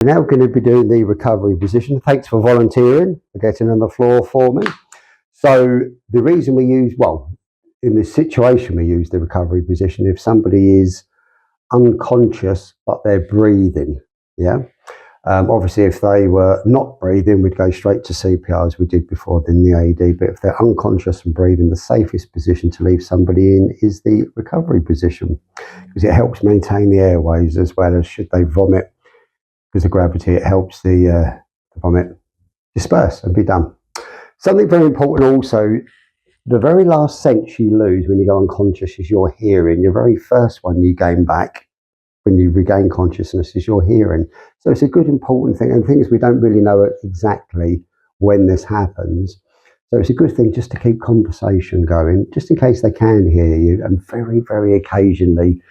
We're now going to be doing the recovery position. Thanks for volunteering, for getting on the floor for me. So the reason we use, well, in this situation we use the recovery position if somebody is unconscious but they're breathing, yeah? Obviously if they were not breathing, we'd go straight to CPR as we did before in the AED, but if they're unconscious and breathing, the safest position to leave somebody in is the recovery position, because it helps maintain the airways, as well as should they vomit, because of gravity, it helps the vomit disperse and be done. Something very important also, the very last sense you lose when you go unconscious is your hearing. Your very first one you gain back when you regain consciousness is your hearing. So it's a good important thing, and the thing is we don't really know exactly when this happens. So it's a good thing just to keep conversation going, just in case they can hear you, and very, very occasionally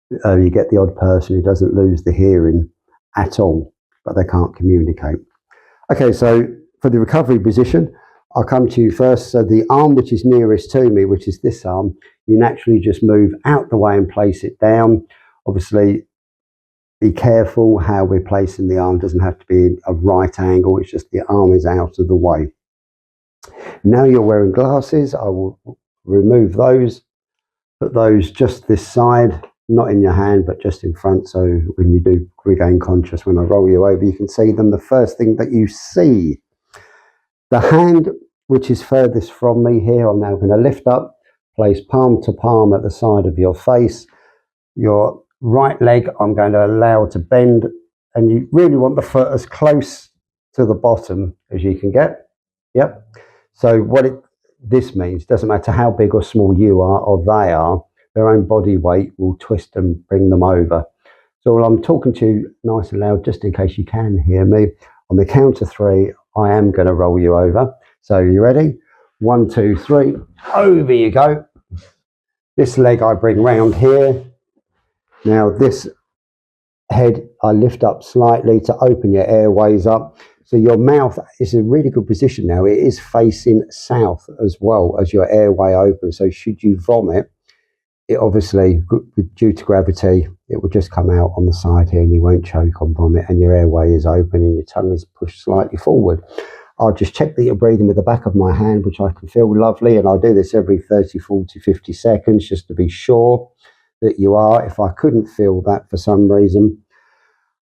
you get the odd person who doesn't lose the hearing at all, but they can't communicate. Okay, so for the recovery position, I'll come to you first. So the arm which is nearest to me, which is this arm, you naturally just move out the way and place it down. Obviously, be careful how we're placing the arm. It doesn't have to be a right angle, it's just the arm is out of the way. Now you're wearing glasses, I will remove those, put those just this side, not in your hand, but just in front, so when you do regain conscious, when I roll you over, you can see them. The first thing that you see, the hand which is furthest from me here, I'm now going to lift up, place palm to palm at the side of your face. Your right leg I'm going to allow to bend, and you really want the foot as close to the bottom as you can get. Yep. So what this means, doesn't matter how big or small you are or they are, their own body weight will twist and bring them over. So while I'm talking to you nice and loud, just in case you can hear me, on the count of 3, I am going to roll you over. So you ready? 1, 2, 3, over you go. This leg I bring round here. Now this head I lift up slightly to open your airways up. So your mouth is a really good position now. It is facing south as well as your airway open. So should you vomit, it obviously, due to gravity, it will just come out on the side here and you won't choke on vomit, and your airway is open and your tongue is pushed slightly forward. I'll just check that you're breathing with the back of my hand, which I can feel lovely, and I'll do this every 30, 40, 50 seconds just to be sure that you are. If I couldn't feel that for some reason,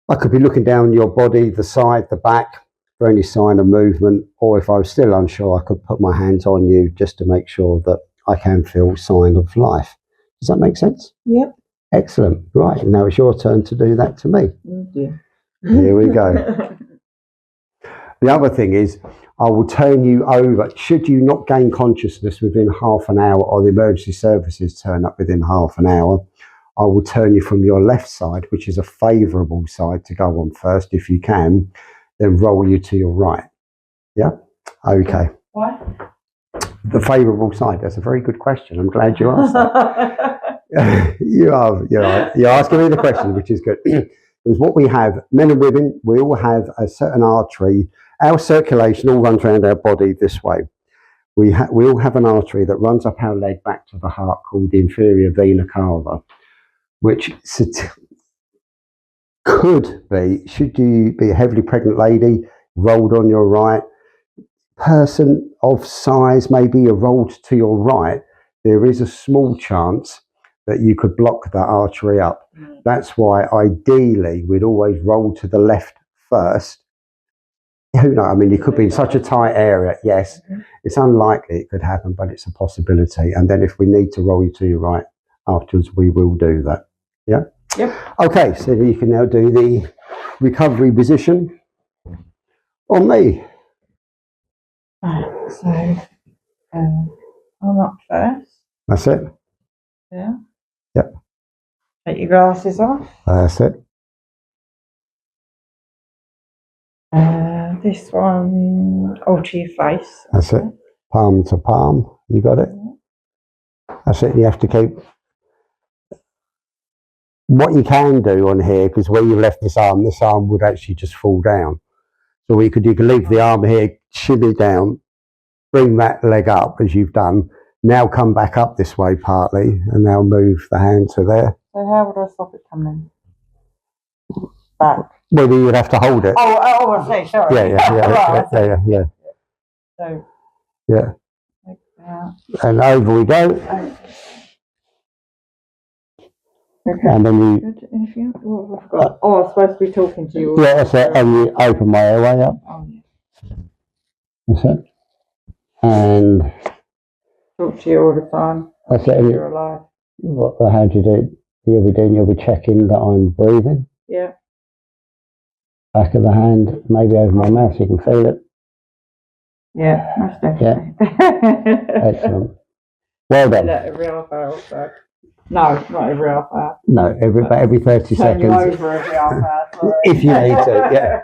I could be looking down your body, the side, the back, for any sign of movement, or if I was still unsure, I could put my hands on you just to make sure that I can feel sign of life. Does that make sense? Yep. Excellent. Right, now it's your turn to do that to me. Oh dear. Here we go. The other thing is, I will turn you over. Should you not gain consciousness within half an hour, or the emergency services turn up within half an hour, I will turn you from your left side, which is a favourable side to go on first if you can, then roll you to your right. Yeah? Okay. Why? The favourable side. That's a very good question. I'm glad you asked that. You're asking me the question, which is good. Because what we have, men and women, we all have a certain artery. Our circulation all runs around our body this way. We all have an artery that runs up our leg back to the heart called the inferior vena cava, which could be, should you be a heavily pregnant lady, rolled on your right, person of size, maybe you're rolled to your right, there is a small chance that you could block that artery up. That's why ideally we'd always roll to the left first. Who knows? I mean, you could be in such a tight area. Yes, it's unlikely it could happen, but it's a possibility. And then if we need to roll you to your right afterwards, we will do that. Yeah? Yep. Okay, so you can now do the recovery position on me. Right, so I'm up first. That's it. Yeah. Yep. Take your glasses off. That's it. This one, alter your face. That's it. Palm to palm. You got it? That's it. You have to keep. What you can do on here, because where you left this arm would actually just fall down. So you could leave the arm here, shimmy down, bring that leg up as you've done. Now come back up this way partly, and now move the hand to there. So how would I stop it coming back? Whether you'd have to hold it. Oh, I see. Sorry. Yeah, yeah, yeah, Right, yeah, yeah, yeah, So, yeah. take it out. And over we go. Okay. And then you, Good. Anything else? What have I forgot? Oh, I'm supposed to be talking to you. yeah, that's it. And you open my airway up. Oh, yeah. That's it. And Talk to you all the time. that's it. And You're alive. how do you do it? You'll be checking that I'm breathing. Yeah. Back of the hand, maybe over my mouth, so you can feel it. Yeah, most definitely. Excellent. Well done. Not every half hour. So. No, not every half hour. No, every 30 Turn you seconds. over every half hour. Sorry. If you need to, yeah.